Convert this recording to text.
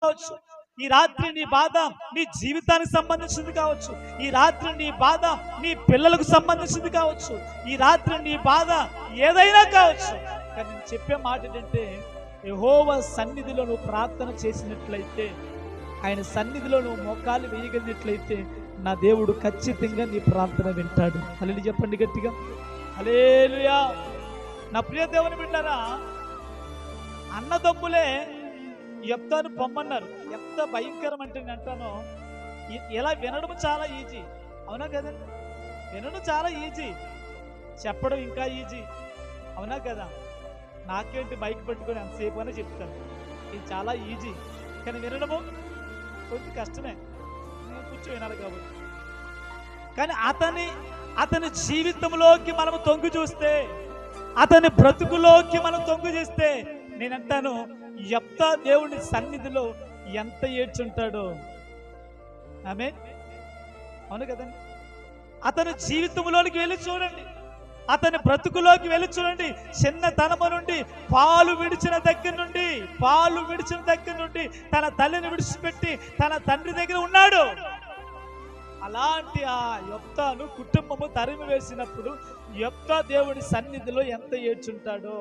కావచ్చు. ఈ రాత్రి నీ బాధ నీ జీవితానికి సంబంధించింది కావచ్చు. ఈ రాత్రి నీ బాధ నీ పిల్లలకు సంబంధించింది కావచ్చు. ఈ రాత్రి నీ బాధ ఏదైనా కావచ్చు. కానీ నేను చెప్పే మాట ఏంటంటే, యెహోవా సన్నిధిలో నువ్వు ప్రార్థన చేసినట్లయితే, ఆయన సన్నిధిలో నువ్వు మోకాలు వేయగలిగినట్లయితే, నా దేవుడు ఖచ్చితంగా నీ ప్రార్థన వింటాడు. హల్లెలూయా చెప్పండి గట్టిగా, హల్లెలూయా. నా ప్రియ దేవుని బిడ్డలారా, అన్నదమ్ములే యెఫ్తాను పొమ్మన్నారు. ఎంత భయంకరం అంటే నేను అంటాను, ఇలా వినడం చాలా ఈజీ, అవునా కదండి? వినడం చాలా ఈజీ, చెప్పడం ఇంకా ఈజీ, అవునా కదా? నాకేంటి మైక్ పట్టుకొని ఎంతసేపు అని చెప్తాను, ఇది చాలా ఈజీ. కానీ వినడము కొంచెం కష్టమే, నేను కూర్చో వినాలి కాబట్టి. కానీ అతని జీవితంలోకి మనం తొంగి చూస్తే, అతని బ్రతుకులోకి మనం తొంగి చూస్తే, నేనంటాను యెఫ్తా దేవుని సన్నిధిలో ఎంత ఏడ్చుంటాడో. ఆమేన్, అవును కదండి? అతని జీవితంలోనికి వెళ్ళి చూడండి, అతని బ్రతుకులోకి వెళ్ళి చూడండి. చిన్నతనము నుండి పాలు విడిచిన దగ్గర నుండి తన తల్లిని విడిచిపెట్టి తన తండ్రి దగ్గర ఉన్నాడు. అలాంటి ఆ యెఫ్తాను కుటుంబము తరిమి వేసినప్పుడు యెఫ్తా దేవుడి సన్నిధిలో ఎంత ఏడ్చుంటాడో.